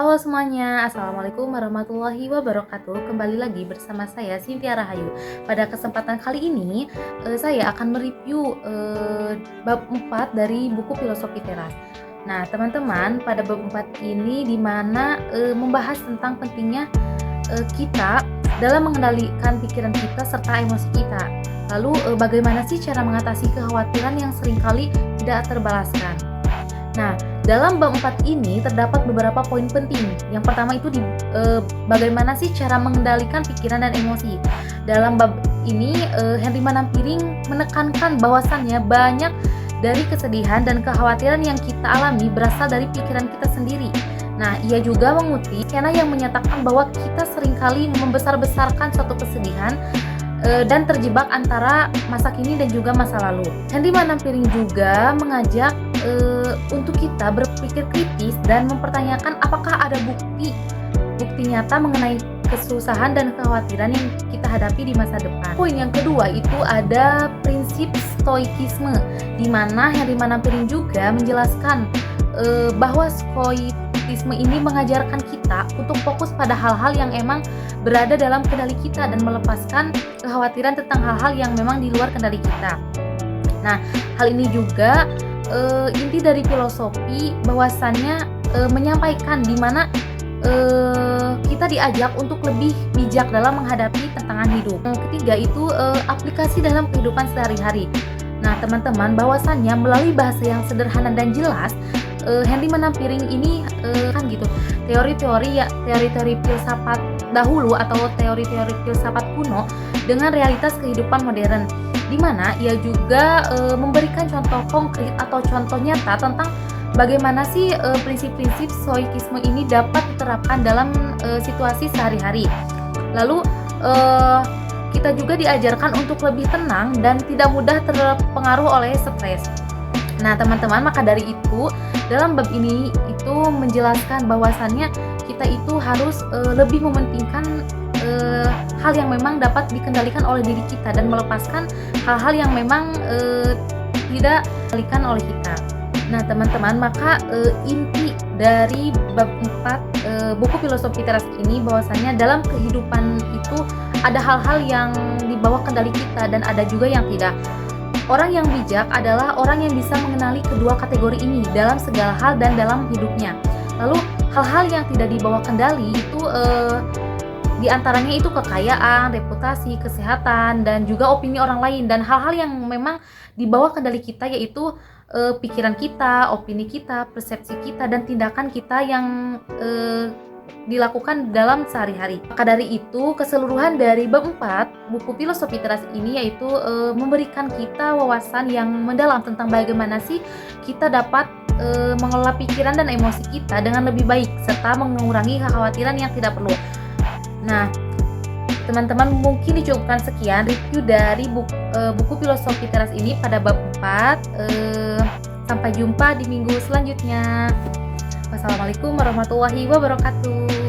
Halo semuanya, Assalamualaikum warahmatullahi wabarakatuh. Kembali lagi bersama saya Cynthia Rahayu. Pada kesempatan kali ini saya akan mereview bab 4 dari buku Filosofi Teras. Nah teman-teman, pada bab 4 ini dimana membahas tentang pentingnya kita dalam mengendalikan pikiran kita serta emosi kita. Lalu bagaimana sih cara mengatasi kekhawatiran yang seringkali tidak terbalaskan. Nah, dalam bab 4 ini terdapat beberapa poin penting. Yang pertama itu bagaimana sih cara mengendalikan pikiran dan emosi. Dalam bab ini Henry Manampiring menekankan bahwasannya banyak dari kesedihan dan kekhawatiran yang kita alami berasal dari pikiran kita sendiri. Nah, ia juga mengutip Kena yang menyatakan bahwa kita seringkali membesar-besarkan suatu kesedihan dan terjebak antara masa kini dan juga masa lalu. Henry Manampiring juga mengajak untuk kita berpikir kritis dan mempertanyakan apakah ada bukti nyata mengenai kesusahan dan kekhawatiran yang kita hadapi di masa depan. Poin yang kedua itu ada prinsip stoikisme, di mana Henry Manampiring juga menjelaskan bahwa stoikisme ini mengajarkan kita untuk fokus pada hal-hal yang emang berada dalam kendali kita dan melepaskan kekhawatiran tentang hal-hal yang memang di luar kendali kita. Nah, hal ini juga inti dari filosofi bahwasannya menyampaikan di mana kita diajak untuk lebih bijak dalam menghadapi tantangan hidup. Yang ketiga itu aplikasi dalam kehidupan sehari-hari. Nah, teman-teman, bahwasannya melalui bahasa yang sederhana dan jelas, Henry Manampiring ini kan gitu, teori-teori filsafat dahulu atau teori-teori filsafat kuno dengan realitas kehidupan modern, di mana ia juga memberikan contoh konkret atau contoh nyata tentang bagaimana sih prinsip-prinsip stoikisme ini dapat diterapkan dalam situasi sehari-hari. Lalu kita juga diajarkan untuk lebih tenang dan tidak mudah terpengaruh oleh stres. Nah, teman-teman, maka dari itu dalam bab ini itu menjelaskan bahwasannya kita itu harus lebih mementingkan hal yang memang dapat dikendalikan oleh diri kita dan melepaskan hal-hal yang memang tidak dikendalikan oleh kita. Nah, teman-teman, maka inti dari bab 4 buku Filosofi Teras ini bahwasannya dalam kehidupan itu ada hal-hal yang di bawah kendali kita dan ada juga yang tidak. Orang yang bijak adalah orang yang bisa mengenali kedua kategori ini dalam segala hal dan dalam hidupnya. Lalu hal-hal yang tidak dibawa kendali itu di antaranya itu kekayaan, reputasi, kesehatan, dan juga opini orang lain. Dan hal-hal yang memang di bawah kendali kita yaitu pikiran kita, opini kita, persepsi kita, dan tindakan kita yang dilakukan dalam sehari-hari. Maka dari itu, keseluruhan dari bab 4 buku Filosofi Teras ini yaitu memberikan kita wawasan yang mendalam tentang bagaimana sih kita dapat mengelola pikiran dan emosi kita dengan lebih baik serta mengurangi kekhawatiran yang tidak perlu. Nah, teman-teman, mungkin dicukupkan sekian review dari buku Filosofi Teras ini pada bab 4. Sampai jumpa di minggu selanjutnya. Wassalamualaikum warahmatullahi wabarakatuh.